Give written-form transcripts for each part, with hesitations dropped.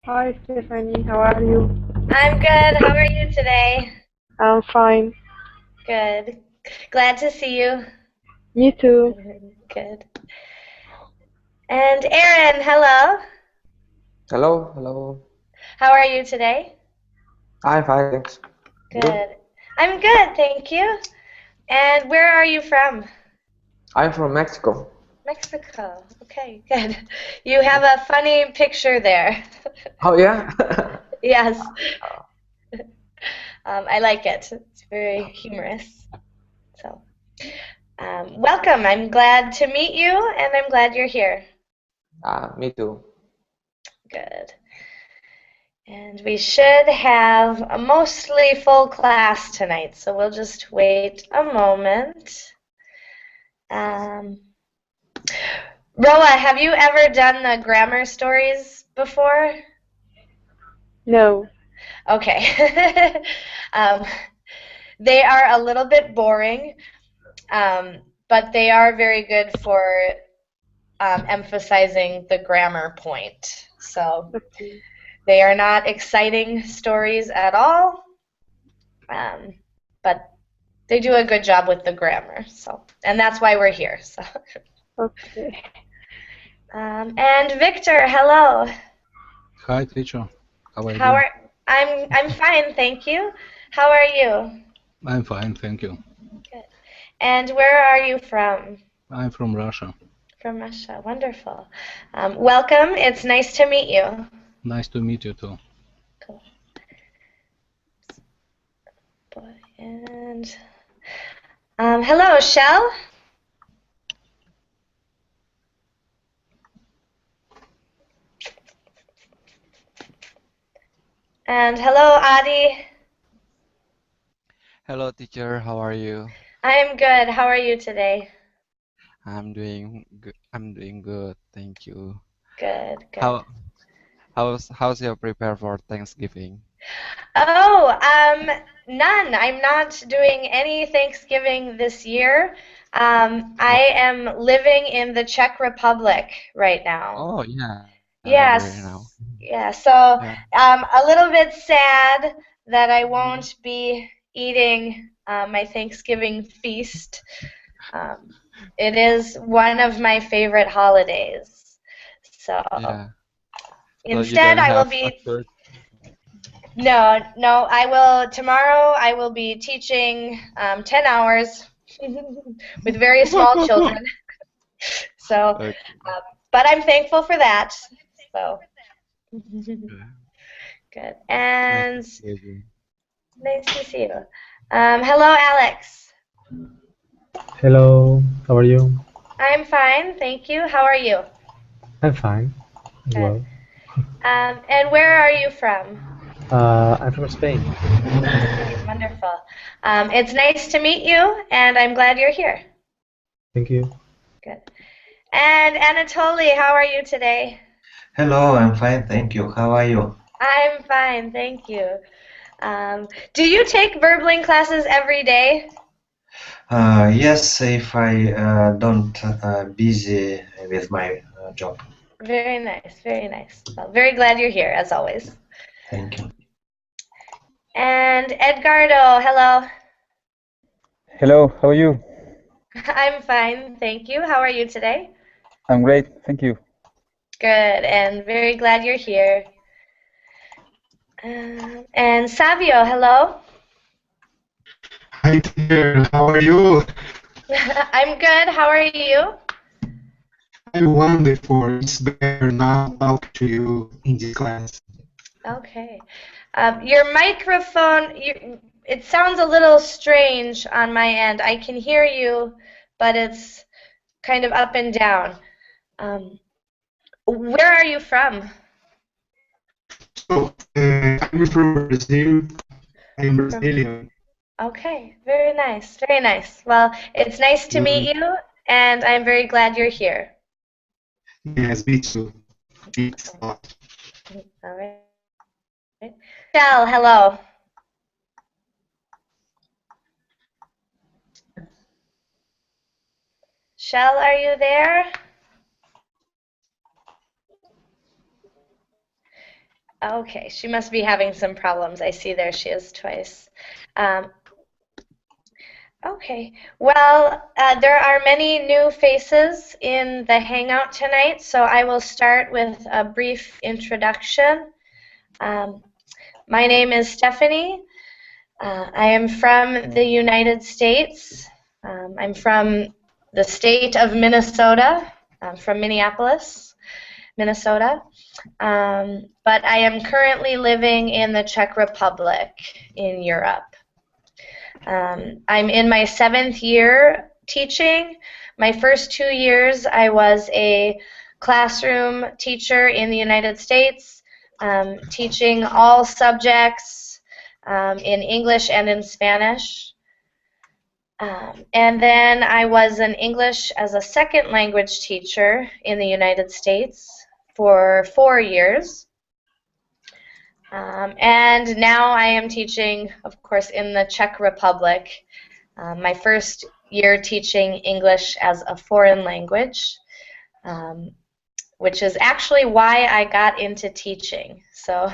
Hi Stephanie, how are you? I'm good. How are you today? I'm fine. Good. Glad to see you. Me too. Good. And Aaron, hello. Hello, hello. How are you today? I'm fine, thanks. You? Good. I'm good, thank you. And where are you from? I'm from Mexico. Mexico. Okay, good. You have a funny picture there. Oh yeah? Yes. I like it. It's very humorous. So, welcome. I'm glad to meet you, and I'm glad you're here. Me too. Good. And we should have a mostly full class tonight, so we'll just wait a moment. Um, Roa, have you ever done the grammar stories before? No. Okay. um, they are a little bit boring, but they are very good for emphasizing the grammar point. So Okay. they are not exciting stories at all, um, but they do a good job with the grammar. So, and that's why we're here. So, Okay. and Victor, hello. Hi, teacher. How are How you? are I'm fine, thank you. How are you? I'm fine, thank you. Good. And where are you from? I'm from Russia. From Russia. Wonderful. Welcome. It's nice to meet you. Nice to meet you too. Cool. And hello, Shell. And hello, Adi. Hello, teacher. How are you? I am good. How are you today? I'm doing good. Thank you. Good, good. How how's your prepare for Thanksgiving? Oh, none. I'm not doing any Thanksgiving this year. Oh, I am living in the Czech Republic right now. oh yeah, I remember now. Yes, yeah. So, Yeah. a little bit sad that I won't be eating my Thanksgiving feast. Um, it is one of my favorite holidays. So, Yeah. So you instead, don't I will have a be church? No, no, I will tomorrow I will be teaching 10 hours with very small children. So, Okay. but I'm thankful for that. So, Yeah. good. Nice to And see you. nice to see you. Hello, Alex. Hello, how are you? I'm fine, thank you. How are you? I'm fine as Good. well. And where are you from? I'm from Spain. Spain. Wonderful. It's nice to meet you, and I'm glad you're here. Thank you. Good. And Anatole, how are you today? Hello, I'm fine, thank you. How are you? I'm fine, thank you. Do you take verbling classes every day? Yes, if I don't busy with my job. Very nice, very nice. Well, very glad you're here, as always. Thank you. And Edgardo, hello. Hello, how are you? I'm fine, thank you. How are you today? I'm great, thank you. Good, and very glad you're here. And Savio, hello. Hi dear, how are you? I'm good. How are you? I'm wonderful. It's better now talk to you in this class. Okay. Your microphone, it sounds a little strange on my end. I can hear you, but it's kind of up and down. Um, where are you from? So, I'm from Brazil. I'm From. Brazilian. Okay, very nice, very nice. Well, it's nice to Mm, meet you, and I'm very glad you're here. yes, me too. Thanks a lot. All right. Shell, hello. Shell, are you there? Okay, she must be having some problems. I see there she is twice. Um, okay, well, there are many new faces in the Hangout tonight, so I will start with a brief introduction. My name is Stephanie. I am from the United States. I'm from the state of Minnesota. I'm from Minneapolis, Minnesota. But I am currently living in the Czech Republic in Europe. I'm in my 7th year teaching. My first 2 years I was a classroom teacher in the United States, teaching all subjects in English and in Spanish. And then I was an English as a second language teacher in the United States for 4 years. And now I am teaching, of course, in the Czech Republic. My first year teaching English as a foreign language, which is actually why I got into teaching. So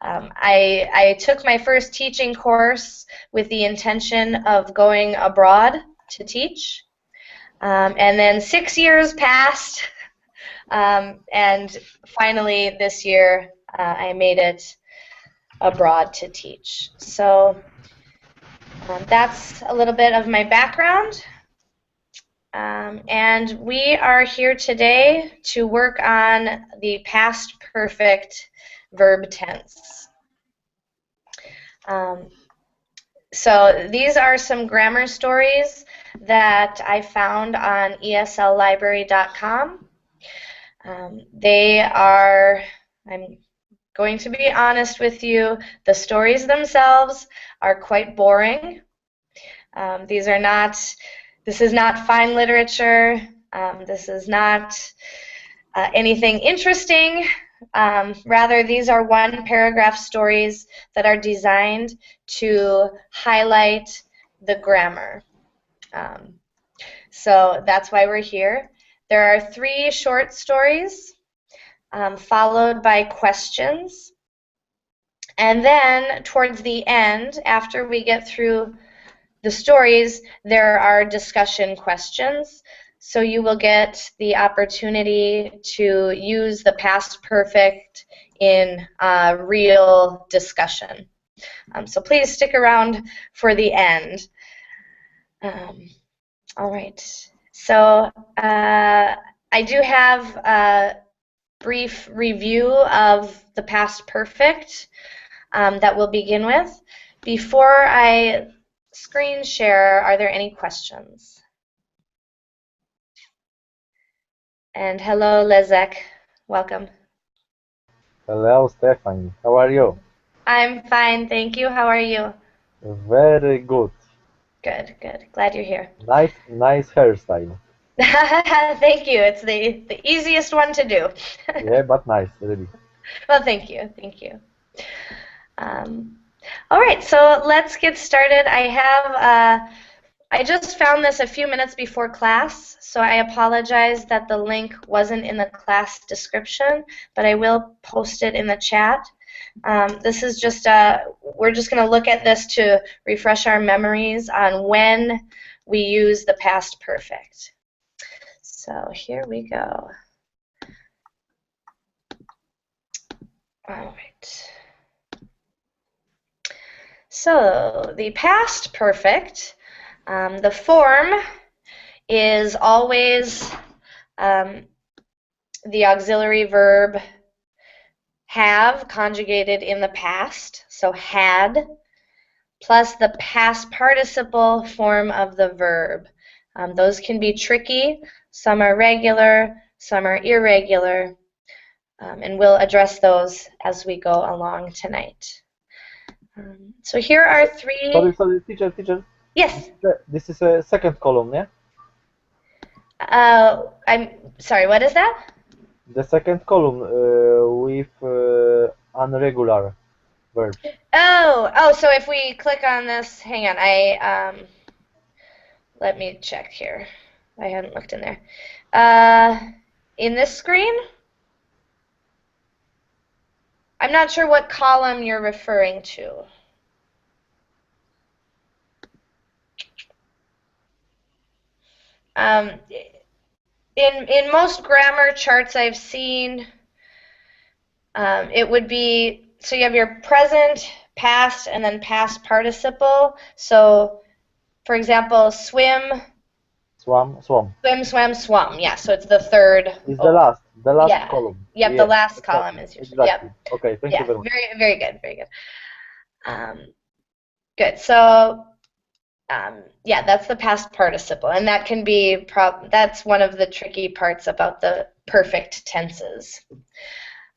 I took my first teaching course with the intention of going abroad to teach. And then 6 years passed, and finally this year I made it abroad to teach. So that's a little bit of my background. And we are here today to work on the past perfect verb tense. So these are some grammar stories that I found on esllibrary.com. They are, I'm going to be honest with you, the stories themselves are quite boring. This is not fine literature. This is not anything interesting. Rather, these are one-paragraph stories that are designed to highlight the grammar. So that's why we're here. There are 3 short stories, followed by questions. And then towards the end, after we get through the stories, there are discussion questions. So you will get the opportunity to use the past perfect in real discussion. So please stick around for the end. All right. So I do have a brief review of the past perfect that we'll begin with. Before I screen share, are there any questions? And hello, Lezek. Welcome. Hello, Stephanie. How are you? I'm fine, thank you. How are you? Very good. Good, good. Glad you're here. Nice hairstyle. Thank you. It's the easiest one to do. Yeah, but nice, really. Well, thank you. Thank you. All right, so let's get started. I just found this a few minutes before class, so I apologize that the link wasn't in the class description, but I will post it in the chat. This is just we're just going to look at this to refresh our memories on when we use the past perfect. So here we go. All right. So the past perfect, the form is always the auxiliary verb have conjugated in the past, so had, plus the past participle form of the verb. Those can be tricky. Some are regular, some are irregular, and we'll address those as we go along tonight. So here are 3... Sorry, teacher. Yes. This is a second column, yeah? I'm sorry, what is that? The second column with unregular verbs. Oh, so if we click on this, hang on, let me check here. I hadn't looked in there. In this screen? I'm not sure what column you're referring to. In most grammar charts I've seen, it would be, so you have your present, past, and then past participle. So, for example, swim, Swam. swim, swam, swum. Yeah, so it's the third. Is the last Yeah. column. Yep, the last column is usually. Exactly. Yep. Okay, thank Yeah, you very much. very good, very good. Good. So, yeah, that's the past participle, and that can be that's one of the tricky parts about the perfect tenses.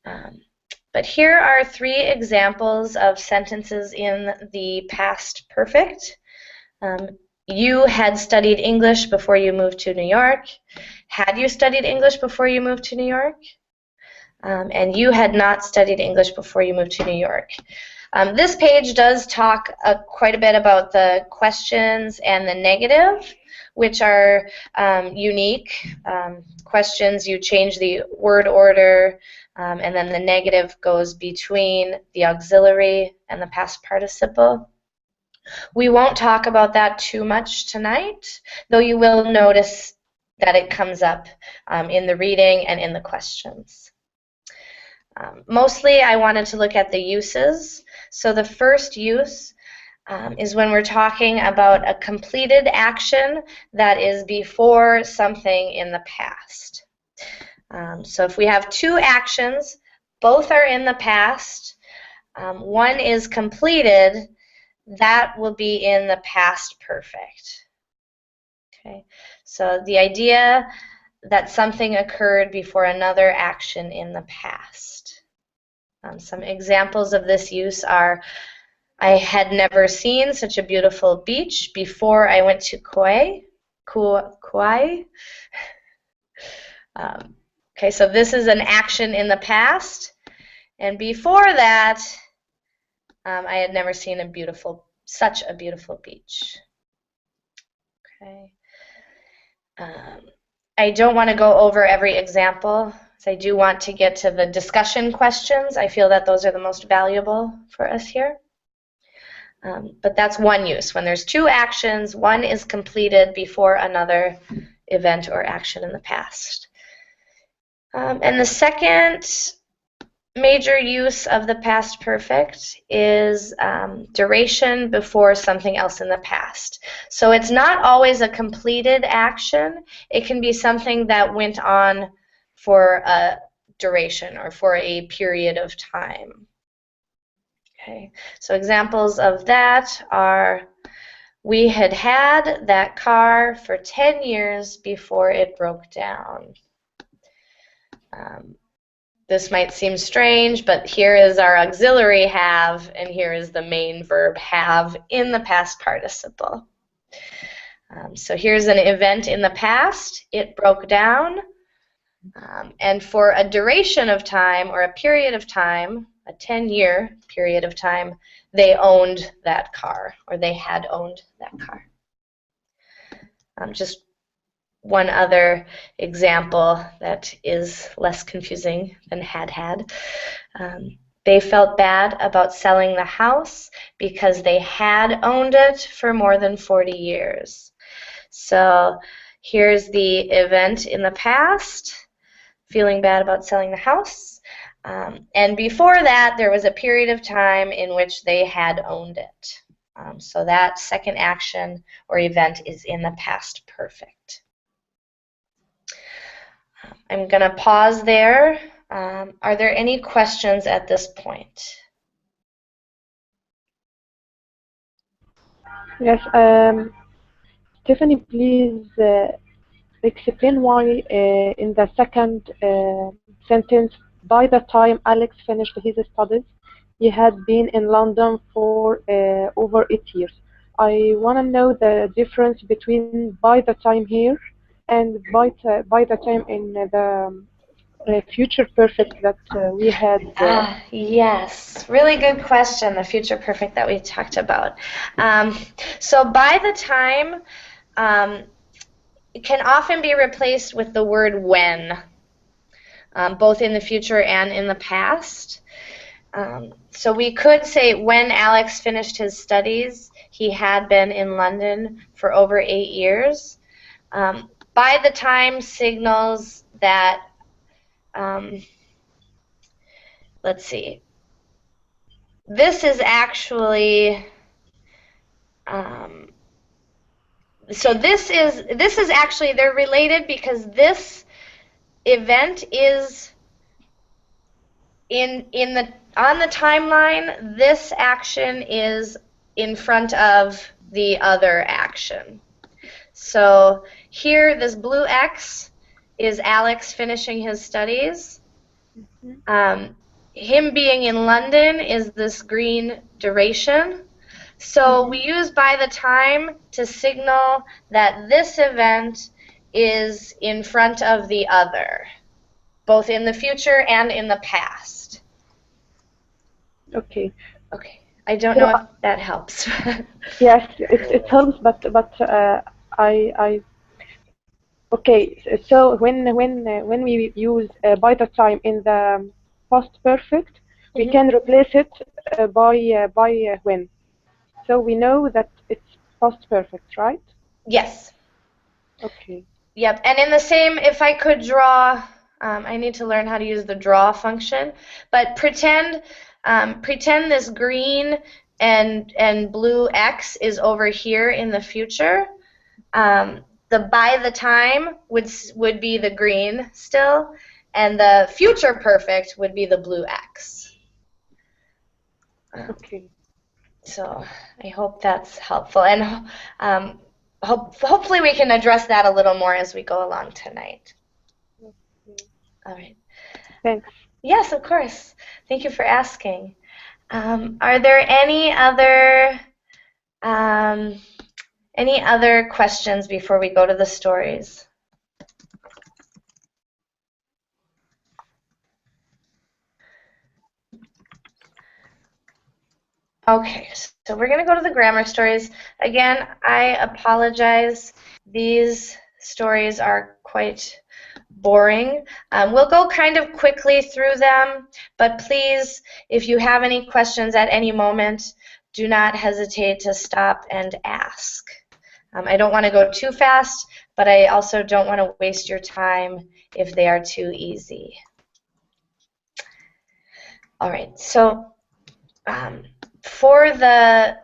But here are 3 examples of sentences in the past perfect. You had studied English before you moved to New York. Had you studied English before you moved to New York? And you had not studied English before you moved to New York. This page does talk quite a bit about the questions and the negative, which are unique. Questions, you change the word order, and then the negative goes between the auxiliary and the past participle. We won't talk about that too much tonight, though you will notice that it comes up in the reading and in the questions. Mostly I wanted to look at the uses. So the first use is when we're talking about a completed action that is before something in the past. So if we have 2 actions, both are in the past, one is completed, that will be in the past perfect. Okay, so the idea that something occurred before another action in the past. Some examples of this use are, I had never seen such a beautiful beach before I went to Kauai. Okay, so this is an action in the past, and before that, I had never seen such a beautiful beach. Okay. I don't want to go over every example, so I do want to get to the discussion questions. I feel that those are the most valuable for us here. But that's one use. When there's 2 actions, one is completed before another event or action in the past. And the second major use of the past perfect is duration before something else in the past. So it's not always a completed action. It can be something that went on for a duration or for a period of time. Okay, so examples of that are, we had had that car for 10 years before it broke down. This might seem strange, but here is our auxiliary have, and here is the main verb have in the past participle. So here's an event in the past. It broke down. And for a duration of time or a period of time, a 10-year period of time, they owned that car, or they had owned that car. Just one other example that is less confusing than had. They felt bad about selling the house because they had owned it for more than 40 years. So here's the event in the past, feeling bad about selling the house. And before that, there was a period of time in which they had owned it. So that second action or event is in the past perfect. I'm going to pause there. Are there any questions at this point? Yes, Stephanie, please explain why in the second sentence, by the time Alex finished his studies, he had been in London for over 8 years. I want to know the difference between by the time here and by the time in the future perfect that we had. Yes, really good question, the future perfect that we talked about. So by the time it can often be replaced with the word when, both in the future and in the past. So we could say when Alex finished his studies, he had been in London for over 8 years. By the time signals that, let's see, this is actually, so this is actually, they're related because this event is on the timeline, this action is in front of the other action. So here, this blue X is Alex finishing his studies. Him being in London is this green duration. So we use by the time to signal that this event is in front of the other, both in the future and in the past. Okay. Okay. I don't know if that helps. Yes, it helps, but okay. So when we use by the time in the past perfect, we can replace it by when. So we know that it's past perfect, right? Yes. Okay. Yep. And in the same, if I could draw, I need to learn how to use the draw function, but pretend this green and blue X is over here in the future. The by the time would be the green still, and the future perfect would be the blue X. Okay. So I hope that's helpful, and hopefully we can address that a little more as we go along tonight. All right. Thanks. Yes, of course. Thank you for asking. Are there any other questions before we go to the stories? Okay, so we're going to go to the grammar stories. Again, I apologize. These stories are quite boring. We'll go kind of quickly through them, but please, if you have any questions at any moment, do not hesitate to stop and ask. I don't want to go too fast, but I also don't want to waste your time if they are too easy. All right, so for the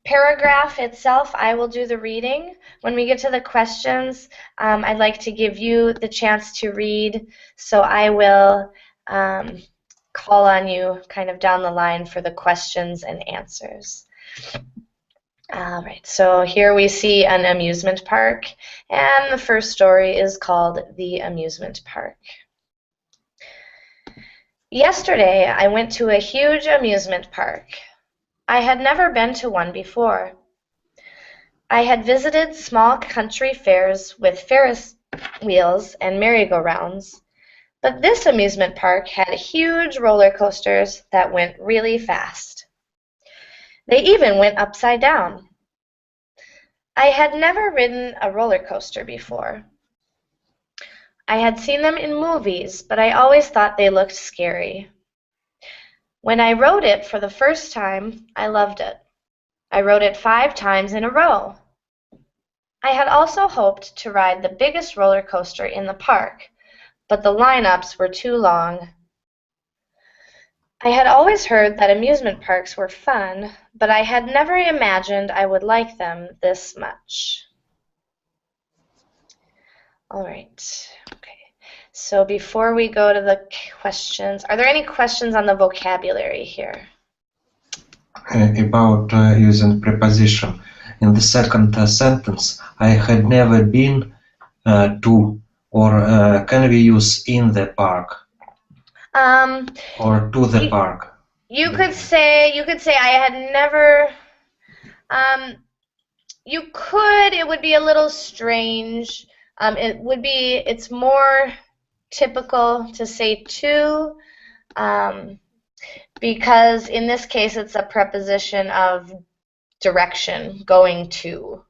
paragraph itself, I will do the reading. When we get to the questions, I'd like to give you the chance to read, so I will call on you kind of down the line for the questions and answers. All right, so here we see an amusement park, and the first story is called The Amusement Park. Yesterday, I went to a huge amusement park. I had never been to one before. I had visited small country fairs with Ferris wheels and merry-go-rounds, but this amusement park had huge roller coasters that went really fast. They even went upside down. I had never ridden a roller coaster before. I had seen them in movies, but I always thought they looked scary. When I rode it for the first time, I loved it. I rode it 5 times in a row. I had also hoped to ride the biggest roller coaster in the park, but the lineups were too long. I had always heard that amusement parks were fun, but I had never imagined I would like them this much. All right. Okay. So before we go to the questions, are there any questions on the vocabulary here? About using preposition. In the second sentence, I had never been to, or can we use in the park? Or to the park? You could say I had never. You could. It would be a little strange. It's more typical to say to, because in this case it's a preposition of direction, going to.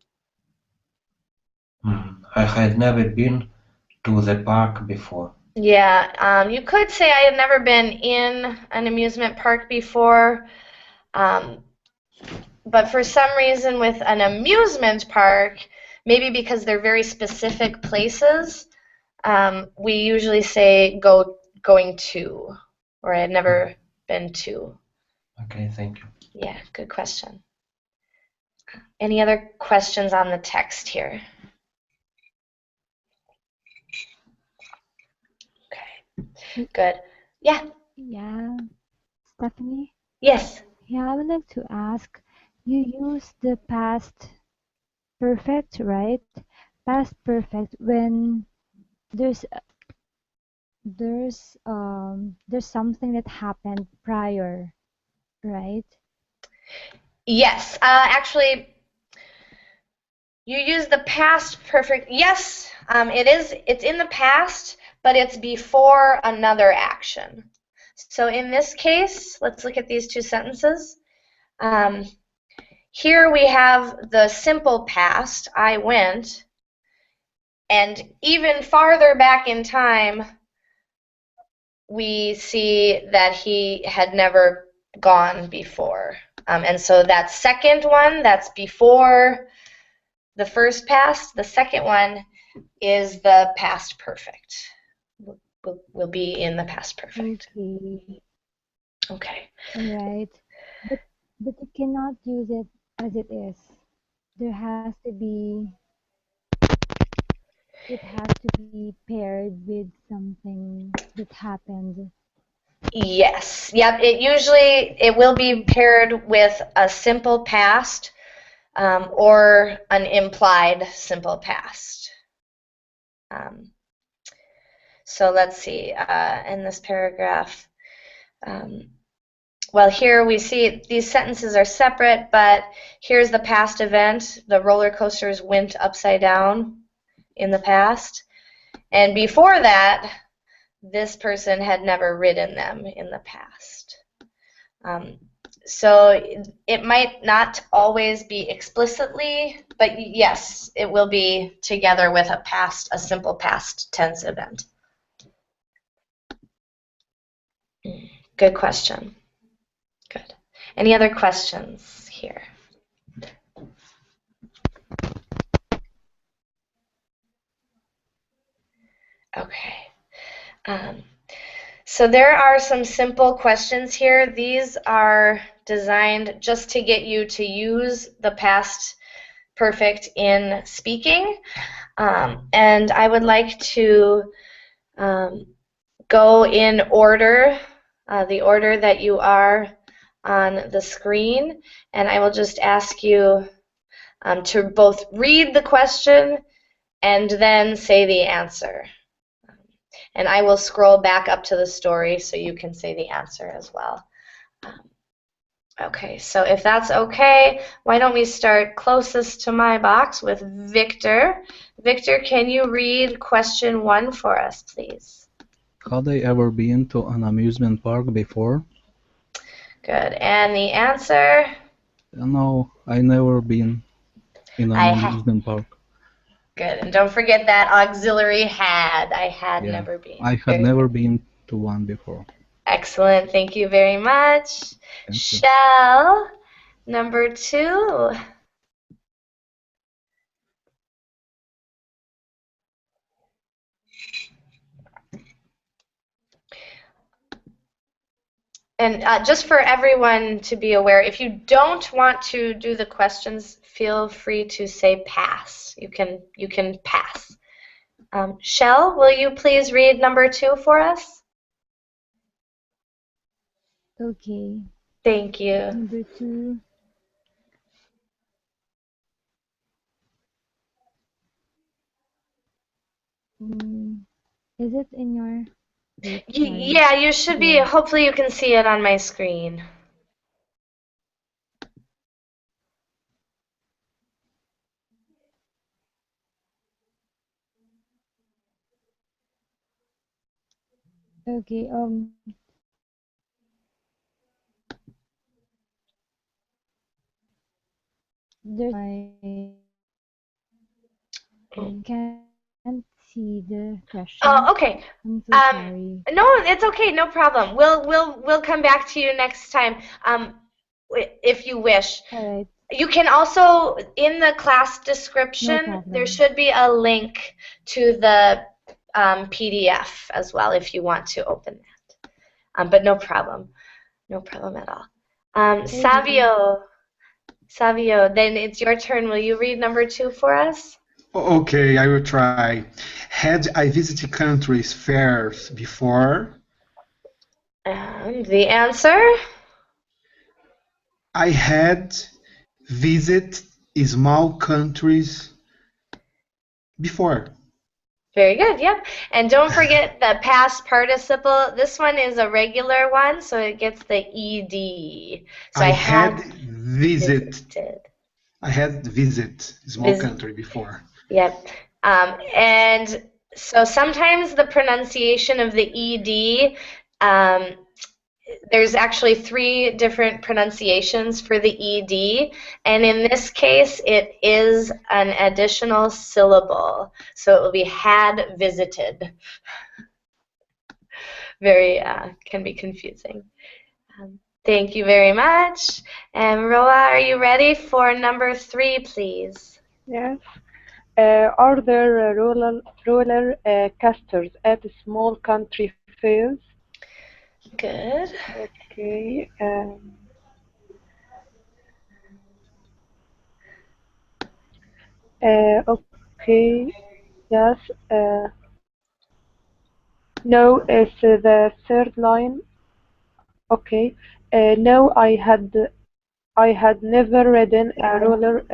I had never been to the park before. Yeah, you could say I had never been in an amusement park before, but for some reason with an amusement park, maybe because they're very specific places, we usually say going to, or I had never been to. Okay, thank you. Yeah, good question. Any other questions on the text here? Okay, good. Yeah. Yeah, Stephanie? Yes. Yeah, I would like to ask, you use the past perfect, right? Past perfect when there's there's something that happened prior, right? Yes. Actually, you use the past perfect. Yes, it's in the past, but it's before another action. So in this case, let's look at these two sentences. Here we have the simple past, I went, and even farther back in time, we see that he had never gone before. And so that second one, that's before the first past. The second one is the past perfect. Will be in the past perfect. Okay. Okay. Right. But you cannot use it as it is. There has to be It has to be paired with something that happened. Yes. Yep. It will be paired with a simple past or an implied simple past. So let's see. In this paragraph, well, here we see these sentences are separate, but here's the past event. The roller coasters went upside down in the past. And before that, this person had never ridden them in the past. So it might not always be explicitly, but yes, it will be together with a simple past tense event. Good question. Good. Any other questions here? Okay. So there are some simple questions here. These are designed just to get you to use the past perfect in speaking. And I would like to go in order, the order that you are on the screen. And I will just ask you to both read the question and then say the answer. And I will scroll back up to the story so you can say the answer as well. Okay, so if that's okay, why don't we start closest to my box with Victor. Victor, can you read question 1 for us, please? Had I ever been to an amusement park before? Good. And the answer? No, I never been in an amusement park. Good. And don't forget that auxiliary had. I had Yeah, never been. I had never been to one before. Excellent. Thank you very much. Shell, number 2. And just for everyone to be aware, if you don't want to do the questions, feel free to say pass. You can pass. Shell, will you please read number 2 for us? Okay. Thank you. Number 2. Is it in your... Wait, sorry. Yeah, you should be. Hopefully you can see it on my screen. Okay, there's I can't see the question. Oh, okay. I'm so sorry. No, it's okay. No problem. We'll come back to you next time. If you wish. All right. You can also, in the class description, No problem. there should be a link to the PDF as well if you want to open that. But no problem. No problem at all. Savio, then it's your turn. Will you read number 2 for us? Okay, I will try. Had I visited countries fairs before? And the answer? I had visited small countries before. Very good, yep. And don't forget the past participle. This one is a regular one, so it gets the ED. So I had visited. I had visited small country before. Yep. And so sometimes the pronunciation of the ED, there's actually 3 different pronunciations for the ED, and in this case it is an additional syllable, so it will be had visited. Very, can be confusing. Thank you very much. And Roa, are you ready for number 3, please? Yes. Are there roller casters at small country fairs? Good. Okay. Okay. Yes. No, it's the third line. Okay. No, I had never ridden a roller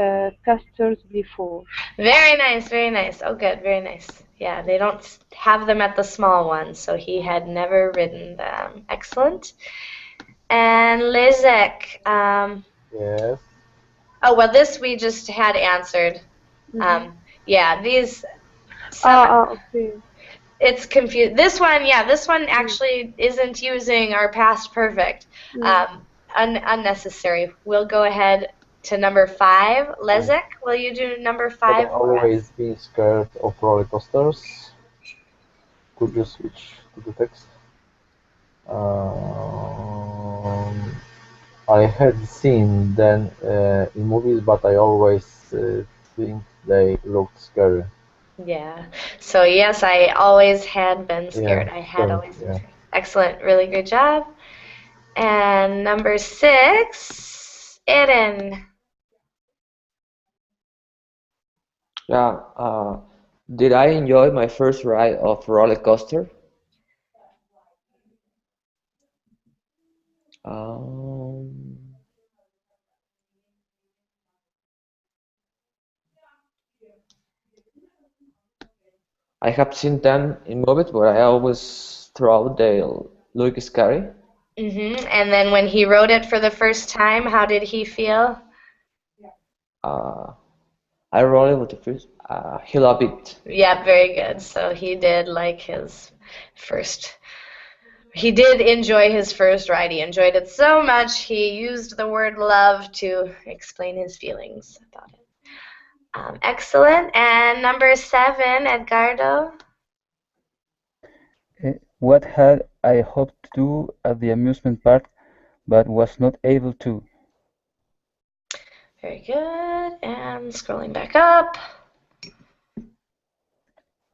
coasters before. Very nice, very nice. Oh, good, very nice. Yeah, they don't have them at the small ones, so he had never ridden them. Excellent. And Lizek. Yes. Oh, well, this we just had answered. Yeah, these. Okay. It's confused. This one, yeah, this one actually isn't using our past perfect. Unnecessary. We'll go ahead to number 5. Lezek, will you do number 5? I've always been scared of roller coasters. Could you switch to the text? I had seen them in movies, but I always think they looked scary. Yeah. So yes, I always had been scared. Yeah, I had same, always been yeah. scared. Excellent. Really good job. And number 6, Eren. Yeah. Did I enjoy my first ride of roller coaster? I have seen them in movies, but I always thought they look scary. And then when he wrote it for the first time, how did he feel? I rolled it with the first. He loved it. Yeah, very good. So he did like his first. He did enjoy his first ride. He enjoyed it so much he used the word love to explain his feelings about it. Excellent. And number 7, Edgardo. What had I hoped to do at the amusement park, but was not able to? Very good. And scrolling back up.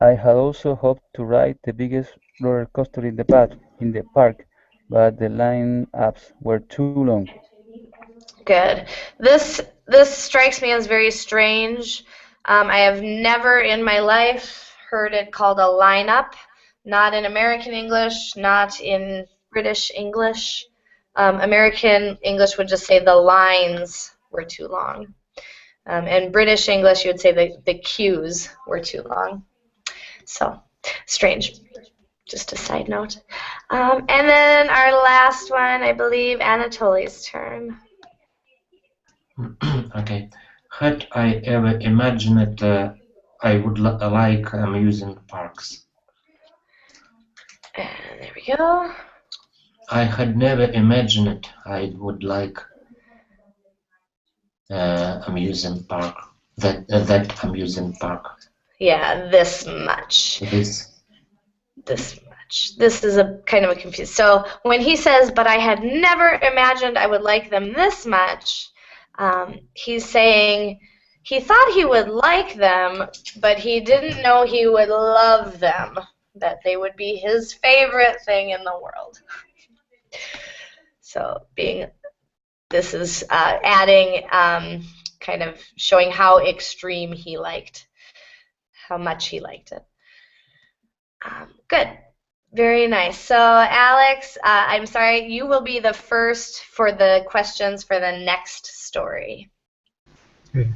I had also hoped to ride the biggest roller coaster in the park, but the line-ups were too long. Good. This strikes me as very strange. I have never in my life heard it called a lineup. Not in American English, not in British English. American English would just say the lines were too long. In British English, you would say the queues were too long. So, strange. Just a side note. And then our last one, I believe, Anatole's turn. Okay. Had I ever imagined I would like amusement parks? And there we go. I had never imagined I would like amusement park. That amusement park. Yeah, this much. This. This much. This is a kind of a confused. So when he says, but I had never imagined I would like them this much, he's saying he thought he would like them, but he didn't know he would love them, that they would be his favorite thing in the world. So this is adding, kind of showing how extreme he liked, how much he liked it. Good. Very nice. So, Alex, I'm sorry, you will be the first for the questions for the next story. Okay.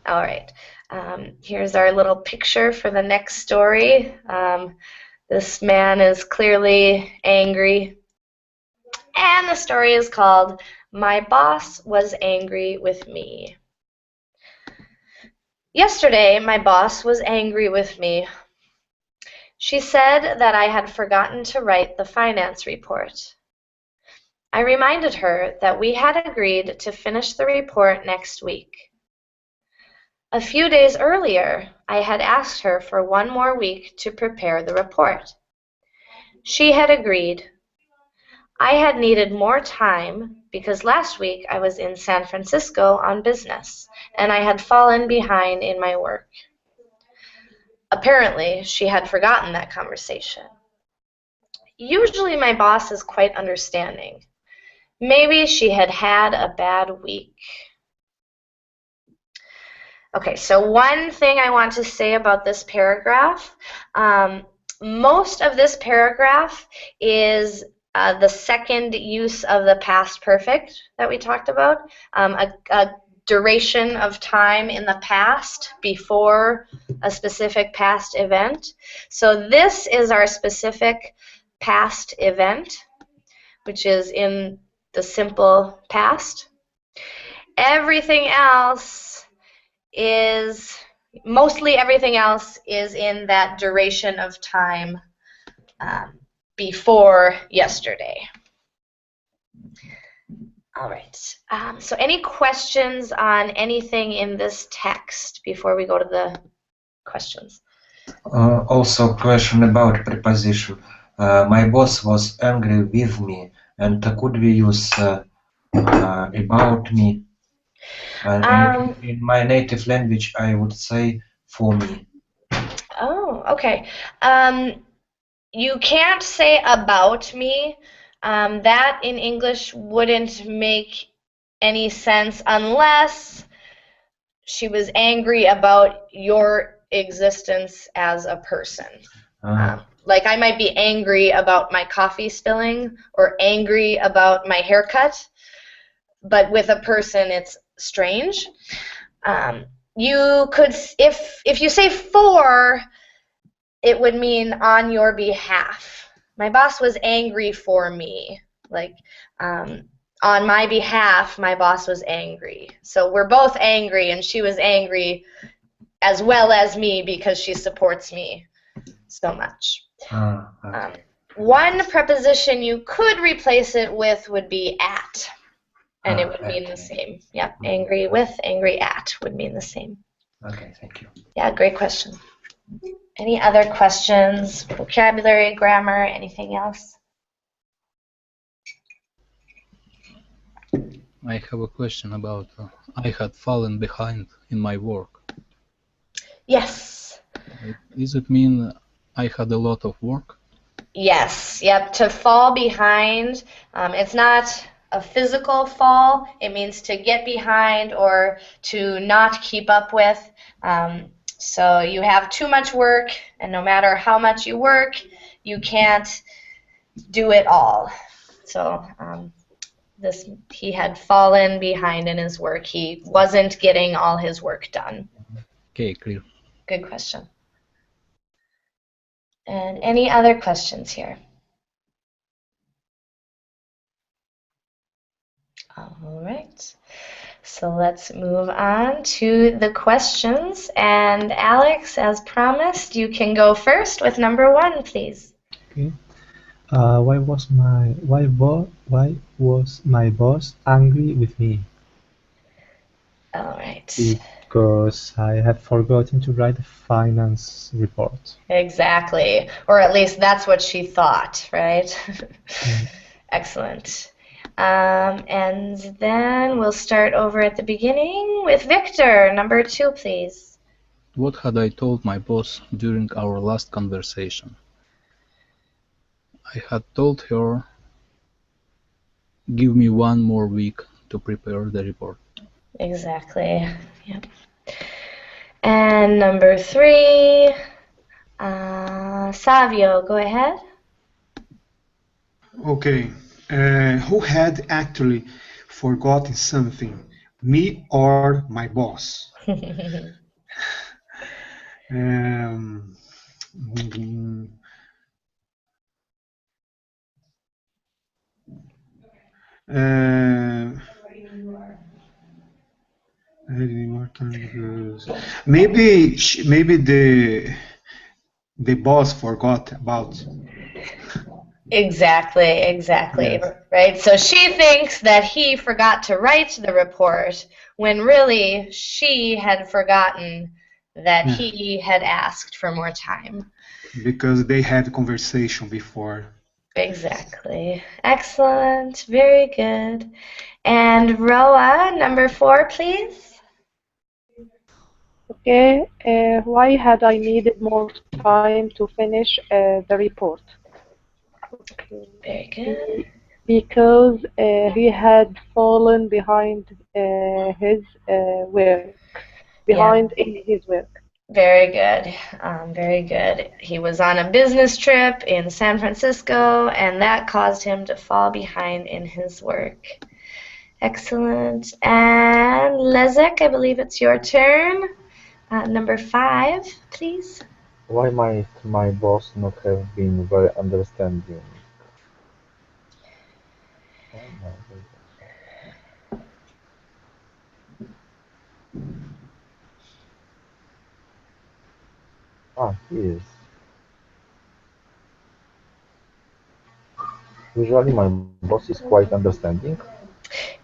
All right. Here's our little picture for the next story. This man is clearly angry. And the story is called My Boss Was Angry with Me. Yesterday, my boss was angry with me. She said that I had forgotten to write the finance report. I reminded her that we had agreed to finish the report next week. A few days earlier, I had asked her for one more week to prepare the report. She had agreed. I had needed more time because last week I was in San Francisco on business, and I had fallen behind in my work. Apparently, she had forgotten that conversation. Usually my boss is quite understanding. Maybe she had had a bad week. Okay, so one thing I want to say about this paragraph, most of this paragraph is the second use of the past perfect that we talked about, a duration of time in the past before a specific past event. So this is our specific past event, which is in the simple past. Everything else is, mostly everything else is in that duration of time before yesterday. All right, so any questions on anything in this text before we go to the questions? Also, question about preposition. My boss was angry with me, and could we use about me? In my native language, I would say for me. Oh, okay. You can't say about me. That in English wouldn't make any sense unless she was angry about your existence as a person. Like I might be angry about my coffee spilling or angry about my haircut, but with a person it's strange. You could, if you say for, it would mean on your behalf. My boss was angry for me. Like, on my behalf, my boss was angry. So we're both angry, and she was angry as well as me because she supports me so much. Okay. One preposition you could replace it with would be at, and it would mean the same. Yep, angry with, angry at would mean the same. Okay, thank you. Yeah, great question. Any other questions? Vocabulary, grammar, anything else? I have a question about I had fallen behind in my work. Yes. Does it mean I had a lot of work? Yes, yep, to fall behind. It's not a physical fall. It means to get behind or to not keep up with. So you have too much work, and no matter how much you work, you can't do it all. So he had fallen behind in his work. He wasn't getting all his work done. Okay, clear. Good question. And any other questions here? All right. So let's move on to the questions. And Alex, as promised, you can go first with number 1, please. Okay. Why was my boss angry with me? All right. because I have forgotten to write the finance report. Exactly. Or at least that's what she thought, right? Mm. Excellent. And then we'll start over at the beginning with Victor. Number 2, please. What had I told my boss during our last conversation? I had told her, give me 1 more week to prepare the report. Exactly. Yep. And number 3, Savio, go ahead. Okay. Who had actually forgotten something? Me or my boss? Um, mm, uh, maybe the boss forgot about. Exactly, Yes. right? So she thinks that he forgot to write the report when really she had forgotten that Yeah. he had asked for more time. Because they had conversation before. Exactly. Excellent. Very good. And Roa, number 4, please. Okay, why had I needed more time to finish the report? Very good. Because he had fallen behind his work, behind Yeah. in his work. Very good. Very good. He was on a business trip in San Francisco, and that caused him to fall behind in his work. Excellent. And Lezek, I believe it's your turn. Number 5, please. Why might my boss not have been very understanding? Yes. Usually my boss is quite understanding.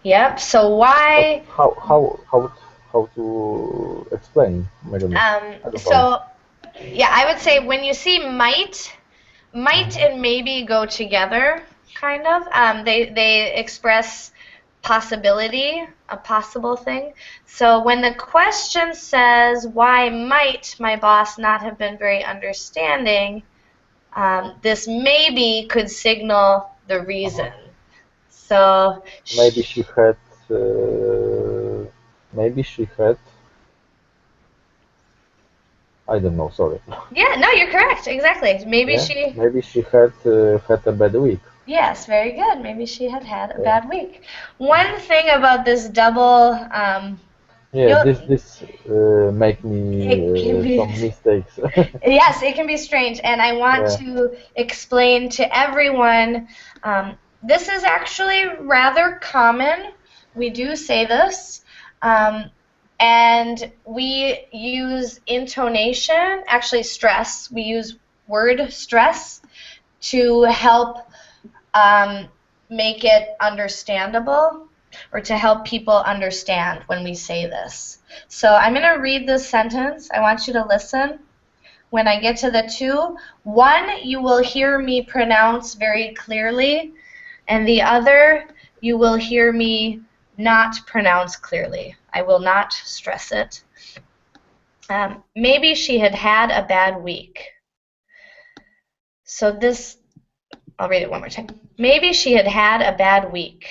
Yep. So But why? how to explain? I don't know. I don't know. So yeah, I would say when you see might and maybe go together, kind of. They express possibility, a possible thing. So when the question says, why might my boss not have been very understanding, this maybe could signal the reason. So Maybe she had. Maybe she had. I don't know. Sorry. yeah, no, you're correct. Exactly. Maybe Yeah. she. Maybe she had had a bad week. Yes, very good. Maybe she had had a bad week. One thing about this double, Yeah. This make it can me be, some mistakes. yes, it can be strange. And I want Yeah. to explain to everyone, this is actually rather common. We do say this. And we use intonation, actually stress. We use word stress to help make it understandable or to help people understand when we say this. So I'm going to read this sentence. I want you to listen. When I get to the 2, 1 you will hear me pronounce very clearly, and the other you will hear me not pronounce clearly. I will not stress it. Maybe she had had a bad week. So this, I'll read it one more time. Maybe she had had a bad week.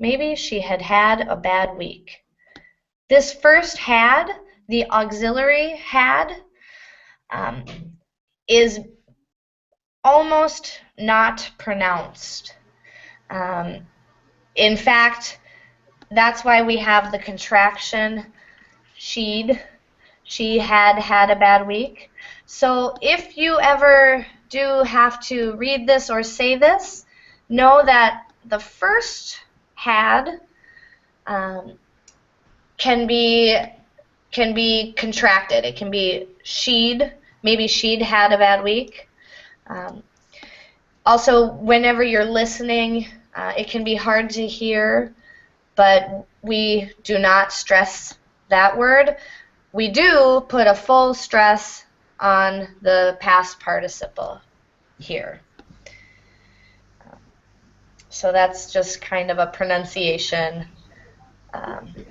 Maybe she had had a bad week. This first had, the auxiliary had, is almost not pronounced. In fact, that's why we have the contraction she'd. She had had a bad week. So if you ever do have to read this or say this, know that the first had can be contracted. It can be she'd. Maybe she'd had a bad week. Also, whenever you're listening, it can be hard to hear, but we do not stress that word. we do put a full stress on the past participle here. So that's just kind of a pronunciation point.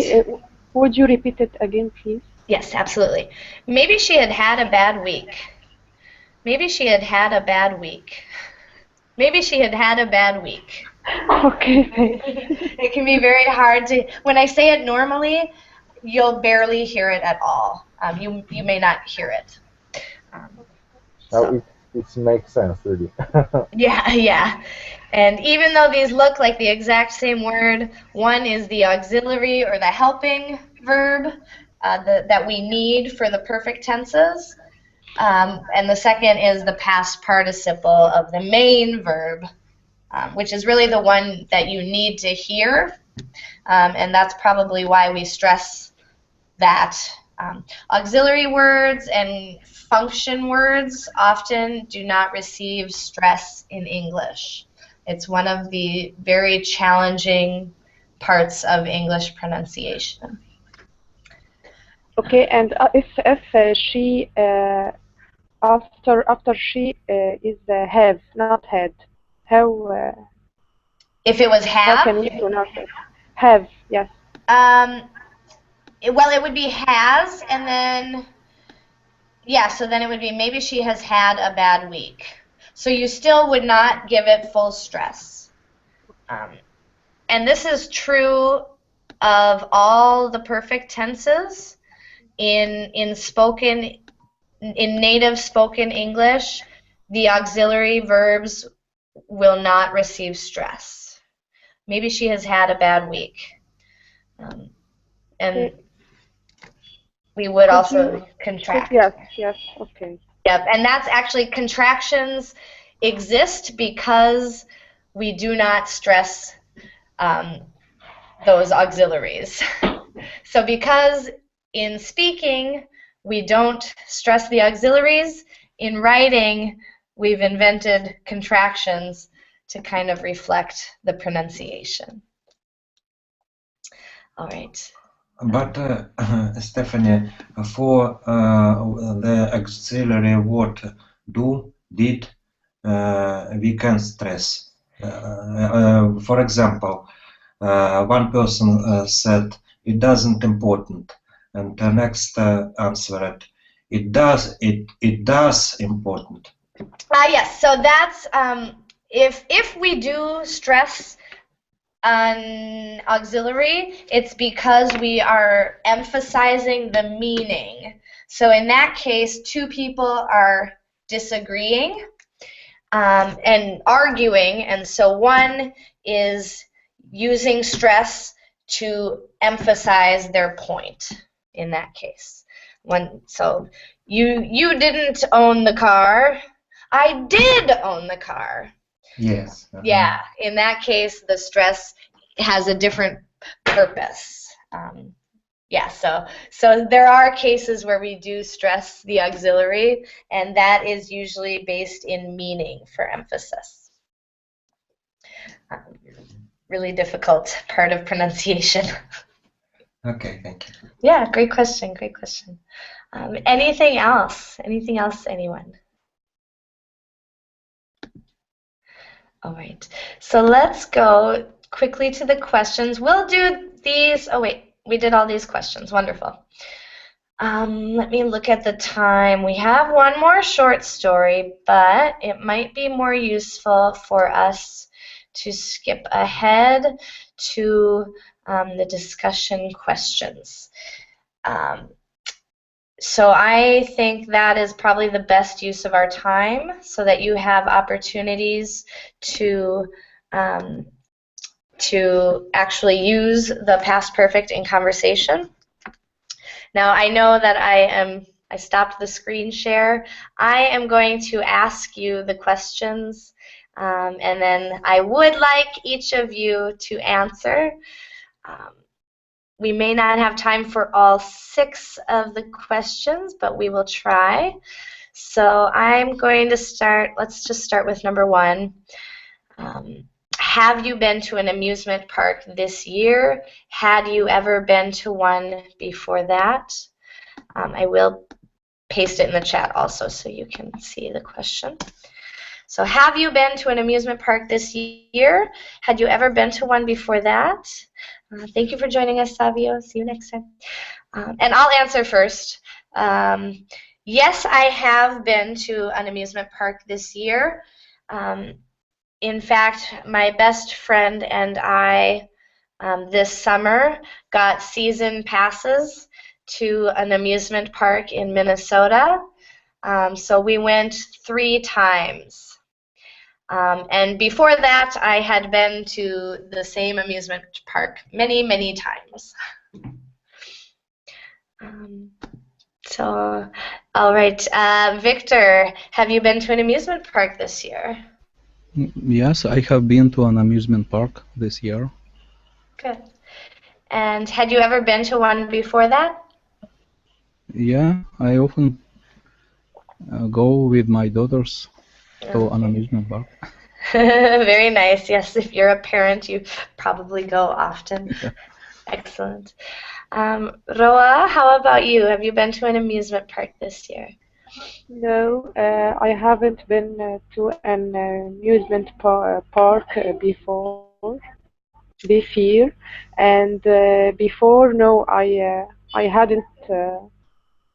Stephanie, would you repeat it again, please? Yes, absolutely. Maybe she had had a bad week. Maybe she had had a bad week. Maybe she had had a bad week. Okay, thanks. It can be very hard to, when I say it normally, you'll barely hear it at all. You may not hear it. Now it makes sense, really. Yeah. And even though these look like the exact same word, one is the auxiliary or the helping verb that we need for the perfect tenses, and the second is the past participle of the main verb, which is really the one that you need to hear, and that's probably why we stress that. Auxiliary words and function words often do not receive stress in English. It's one of the very challenging parts of English pronunciation. Okay, and if she after she is have, not had, how? If it was have? How can we pronounce it? Have, yes. Well, it would be has, and then, yeah, so then it would be maybe she has had a bad week. So you still would not give it full stress. And this is true of all the perfect tenses in native spoken English. The auxiliary verbs will not receive stress. Maybe she has had a bad week. And we would also contract. Yes, okay. Yep, and that's actually, contractions exist because we do not stress those auxiliaries. So because in speaking we don't stress the auxiliaries, in writing we've invented contractions to kind of reflect the pronunciation. All right. But Stephanie, for the auxiliary word do, did, we can stress. For example, one person said it doesn't important, and the next answered it does important. Yes, so that's if we do stress on auxiliary, it's because we are emphasizing the meaning. So in that case, two people are disagreeing and arguing, and so one is using stress to emphasize their point in that case. So you didn't own the car. I did own the car. Yes. Yeah, in that case, the stress has a different purpose. Yeah, so there are cases where we do stress the auxiliary, and that is usually based in meaning for emphasis. Really difficult part of pronunciation. Okay, thank you. Yeah, great question, great question. Anything else? Anything else, anyone? All right, so let's go quickly to the questions. We'll do these, oh wait, we did all these questions, wonderful. Let me look at the time. We have one more short story, but it might be more useful for us to skip ahead to the discussion questions. So I think that is probably the best use of our time, so that you have opportunities to actually use the past perfect in conversation. Now I know that I stopped the screen share. I am going to ask you the questions, and then I would like each of you to answer. We may not have time for all 6 of the questions, but we will try. So I'm going to start, let's just start with number 1. have you been to an amusement park this year? Had you ever been to one before that? I will paste it in the chat also so you can see the question. So have you been to an amusement park this year? Had you ever been to one before that? Thank you for joining us, Savio. See you next time. And I'll answer first. Yes, I have been to an amusement park this year. In fact, my best friend and I this summer got season passes to an amusement park in Minnesota. So we went 3 times. And before that, I had been to the same amusement park many, many times. So, all right. Victor, have you been to an amusement park this year? Yes, I have been to an amusement park this year. Good. And had you ever been to one before that? Yeah, I often go with my daughters to an amusement park. Very nice. Yes, if you're a parent, you probably go often. Yeah. Excellent. Roa, how about you? Have you been to an amusement park this year? No, I haven't been to an amusement park before this year, and before, no, I hadn't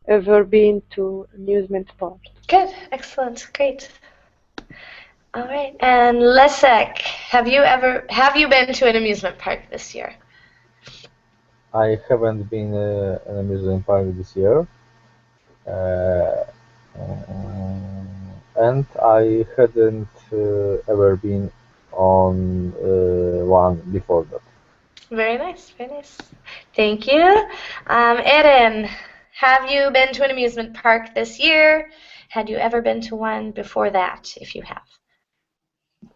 ever been to amusement park. Good, excellent, great. All right, and Leszek, have you been to an amusement park this year? I haven't been an amusement park this year, and I hadn't ever been on one before that. Very nice, very nice. Thank you. Erin, have you been to an amusement park this year? Had you ever been to one before that, if you have?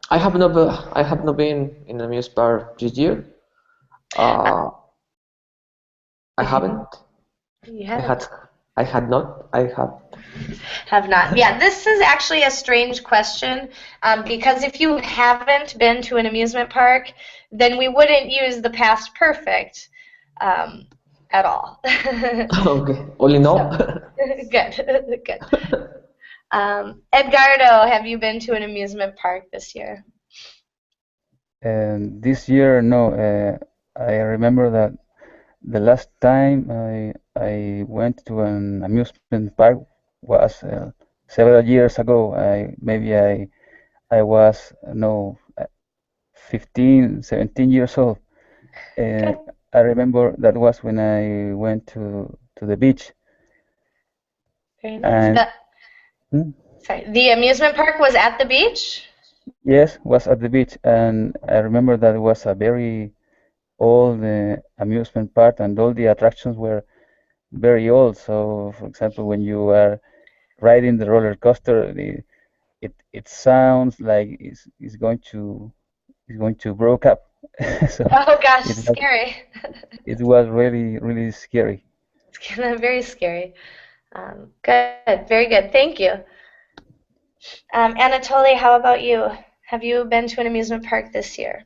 I have not been in an amusement park this year. I haven't. You haven't? I had not. I have. Have not. Yeah, this is actually a strange question because if you haven't been to an amusement park, then we wouldn't use the past perfect at all. Okay, only no. Good, good. Edgardo, have you been to an amusement park this year? This year, no. I remember that the last time I went to an amusement park was several years ago. Maybe I was 15, 17 years old. I remember that was when I went to the beach. Very nice. Sorry, the amusement park was at the beach? Yes, was at the beach, and I remember that it was a very old amusement park, and all the attractions were very old. So, for example, when you are riding the roller coaster, it sounds like it's going to break up. So Oh gosh, scary. It was really scary. It's very scary. Good, very good. Thank you. Anatole, how about you? Have you been to an amusement park this year?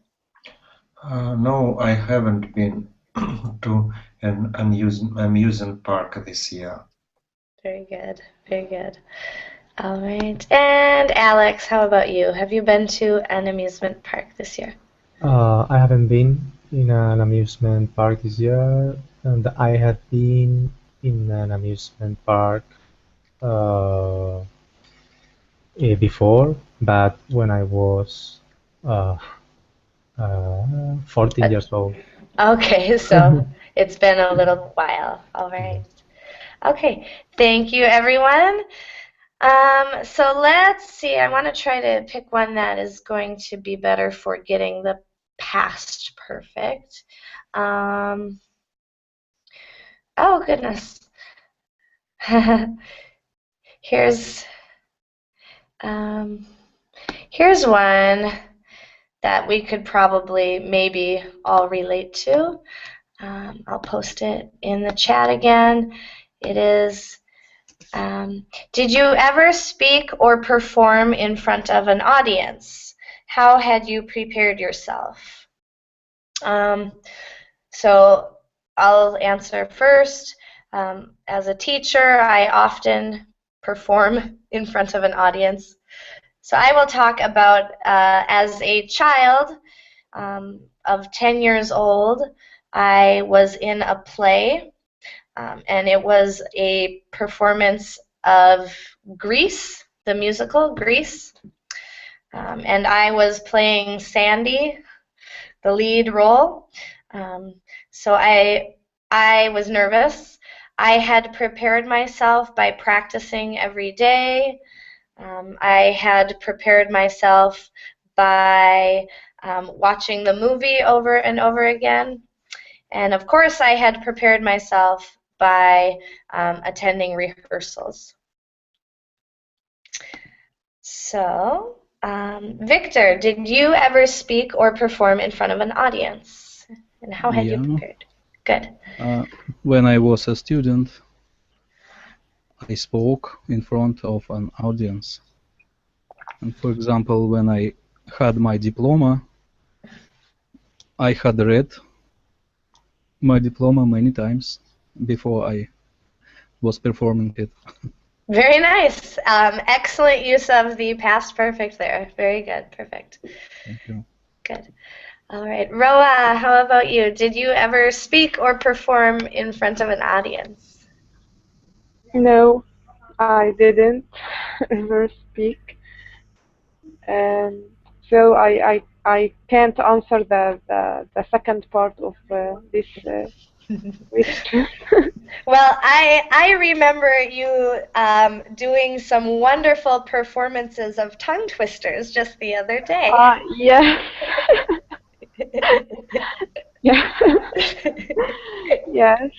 No, I haven't been to an amusement park this year. Very good, very good. All right. And Alex, how about you? Have you been to an amusement park this year? I haven't been in an amusement park this year, and I have been in an amusement park before, but when I was 14 years old. Okay, so it's been a little while. All right. Okay, thank you, everyone. So let's see. I want to try to pick one that is going to be better for getting the past perfect. Oh, goodness. Here's one that we could probably maybe all relate to. I'll post it in the chat again. It is, did you ever speak or perform in front of an audience? how had you prepared yourself? So I'll answer first. As a teacher, I often perform in front of an audience. So I will talk about as a child of 10 years old, I was in a play, and it was a performance of Grease, the musical Grease. And I was playing Sandy, the lead role. So I was nervous. I had prepared myself by practicing every day. I had prepared myself by watching the movie over and over again. And of course, I had prepared myself by attending rehearsals. So, Victor, did you ever speak or perform in front of an audience? And how had you prepared? Good. When I was a student, I spoke in front of an audience. And for example, when I had my diploma, I had read my diploma many times before I was performing it. Very nice. Excellent use of the past perfect there. Very good. Perfect. Thank you. Good. All right. Roa, how about you? Did you ever speak or perform in front of an audience? No, I didn't ever speak. So I can't answer the second part of this question. Well, I remember you doing some wonderful performances of tongue twisters just the other day. Yes. Yeah. Yes.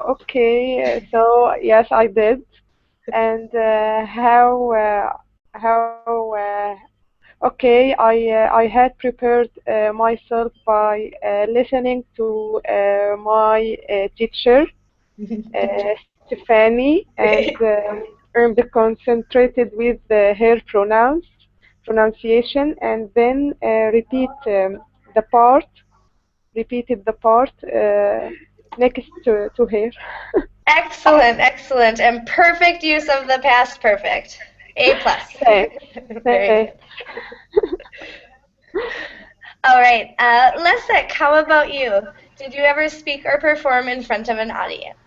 Okay. So yes, I did. And okay, I had prepared myself by listening to my teacher, Stephanie, and concentrated with her pronunciation, and then repeated the part next to her. Excellent, excellent, and perfect use of the past perfect. A+. Thanks. Very good. All right, Leszek, how about you? Did you ever speak or perform in front of an audience?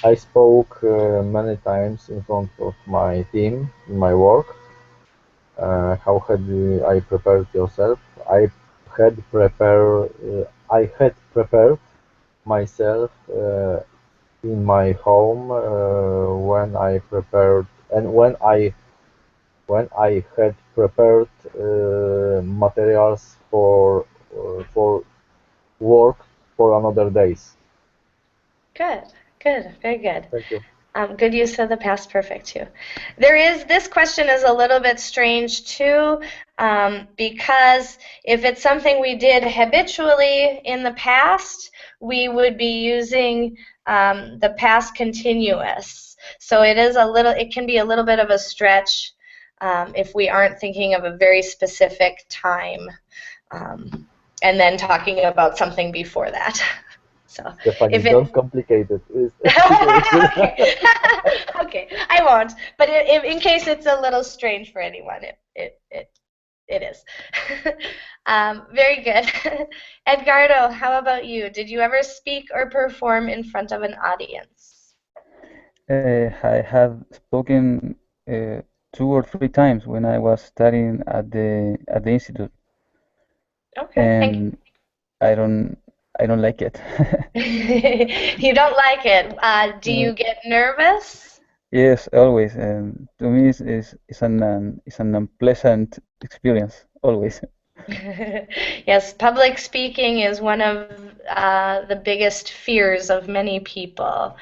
I spoke many times in front of my team in my work. How had I prepared yourself? I had prepared myself in my home when I prepared and when I had prepared materials for work for another days. Good, good, very good. Thank you. Good use of the past perfect too. This question is a little bit strange too, because if it's something we did habitually in the past, we would be using the past continuous. So it can be a little bit of a stretch if we aren't thinking of a very specific time, and then talking about something before that. So Stephanie, don't complicate it. Okay, I won't. But in case it's a little strange for anyone, it is. Very good. Edgardo, how about you? Did you ever speak or perform in front of an audience? I have spoken 2 or 3 times when I was studying at the institute. Okay, and I don't like it. You don't like it. Do you get nervous? Yes, always. To me, it's an unpleasant experience, always. Yes, public speaking is one of the biggest fears of many people.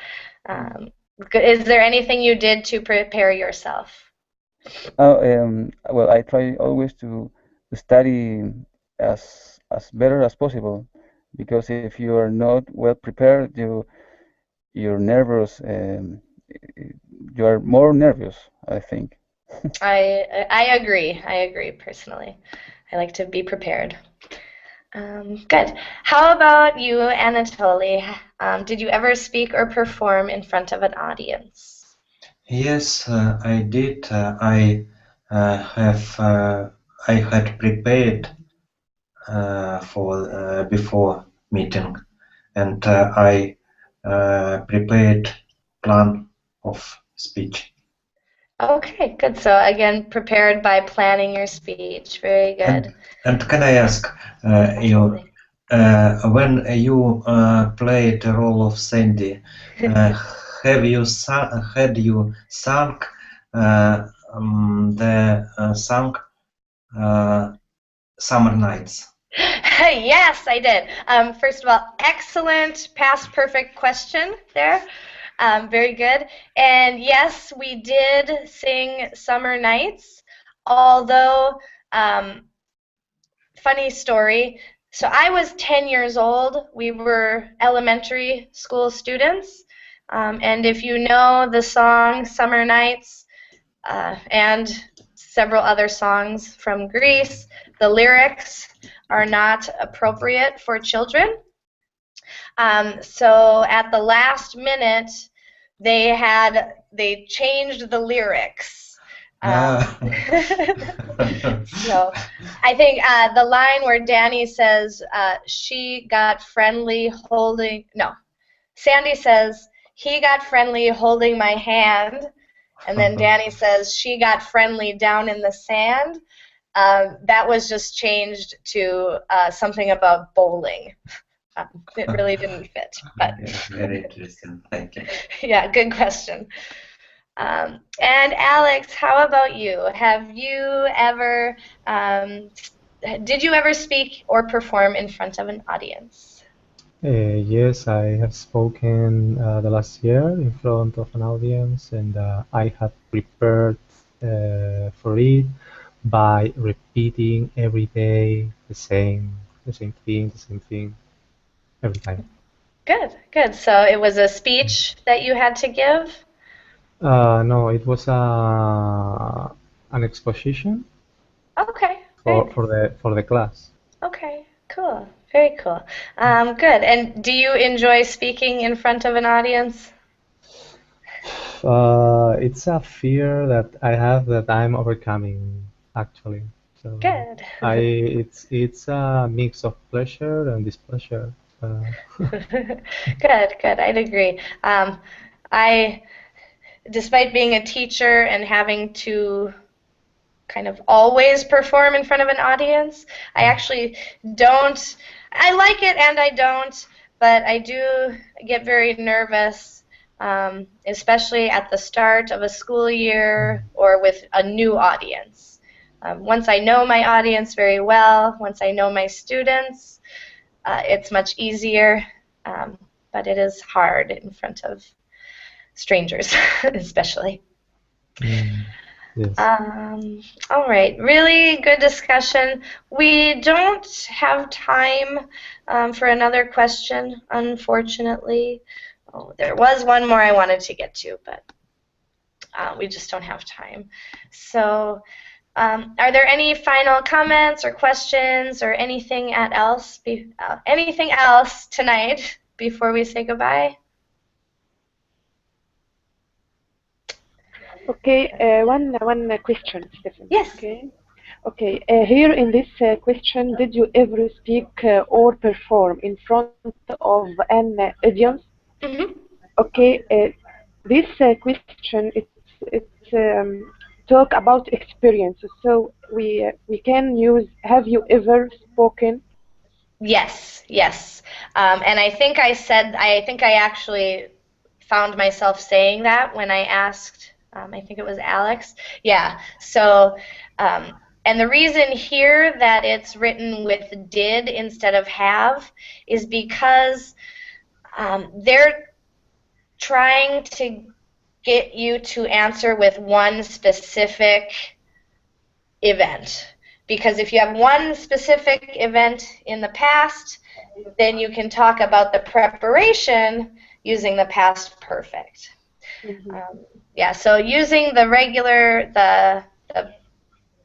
Is there anything you did to prepare yourself? Well, I try always to study as better as possible, because if you are not well prepared, you're nervous. You are more nervous, I think. I agree. I agree personally. I like to be prepared. Good. How about you, Anatole? Did you ever speak or perform in front of an audience? Yes, I did. I had prepared for before meeting, and I prepared plan of speech. Okay, good. So again, prepared by planning your speech. Very good. And can I ask you, Absolutely. when you played the role of Sandy, had you sung the song Summer Nights? Yes, I did. First of all, excellent past perfect question there. Very good. And yes, we did sing Summer Nights, although, funny story. So I was 10 years old. We were elementary school students. And if you know the song Summer Nights and several other songs from Greece, the lyrics are not appropriate for children. So at the last minute, they changed the lyrics. So I think the line where Danny says she got friendly holding, no, Sandy says he got friendly holding my hand, and then Danny says she got friendly down in the sand. That was just changed to something about bowling. It really didn't fit. But Very interesting. Thank you. yeah, good question. And Alex, how about you? Have you ever, did you ever speak or perform in front of an audience? Yes, I have spoken the last year in front of an audience, and I had prepared for it by repeating every day the same thing every time. Good, good. So it was a speech that you had to give? No, it was an exposition Okay, very nice. for the class. Okay, cool. Very cool. Good. And do you enjoy speaking in front of an audience? It's a fear that I have that I'm overcoming actually. So Good. it's a mix of pleasure and displeasure. Good, good. I'd agree. I, despite being a teacher and having to kind of always perform in front of an audience, I actually don't. I like it and I don't, but I do get very nervous, especially at the start of a school year or with a new audience. Once I know my audience very well, once I know my students, it's much easier, but it is hard in front of strangers, especially. Yes. All right, really good discussion. We don't have time for another question, unfortunately. Oh, there was one more I wanted to get to, but we just don't have time. So are there any final comments or questions or anything else tonight before we say goodbye? Okay, one question, Stephen. Yes. Okay. Okay. Here in this question, did you ever speak or perform in front of an audience? Mm-hmm. Okay. This question it's talk about experiences. So we can use. Have you ever spoken? Yes, yes. And I think I actually found myself saying that when I asked, I think it was Alex. Yeah, so, and the reason here that it's written with did instead of have is because they're trying to get you to answer with one specific event. Because if you have one specific event in the past, then you can talk about the preparation using the past perfect. Yeah, so using the regular,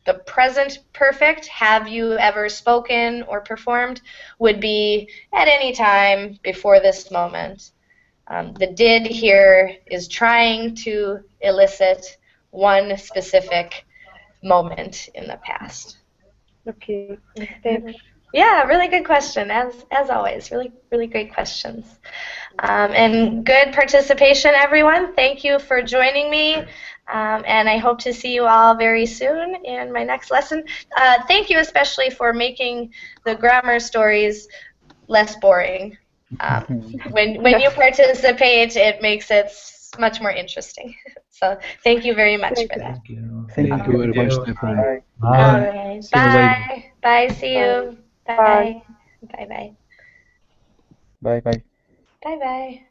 the present perfect, have you ever spoken or performed, would be at any time before this moment. The did here is trying to elicit one specific moment in the past. Okay, thanks. Yeah, really good question, as always. Really great questions. And good participation, everyone. Thank you for joining me. And I hope to see you all very soon in my next lesson. Thank you especially for making the grammar stories less boring. When you participate, it makes it much more interesting. So thank you very much for that. Thank you. Thank you very much, Stefan. All right. See you later. Bye. Bye. See you. Bye. Bye. Bye. Bye bye. Bye. Bye.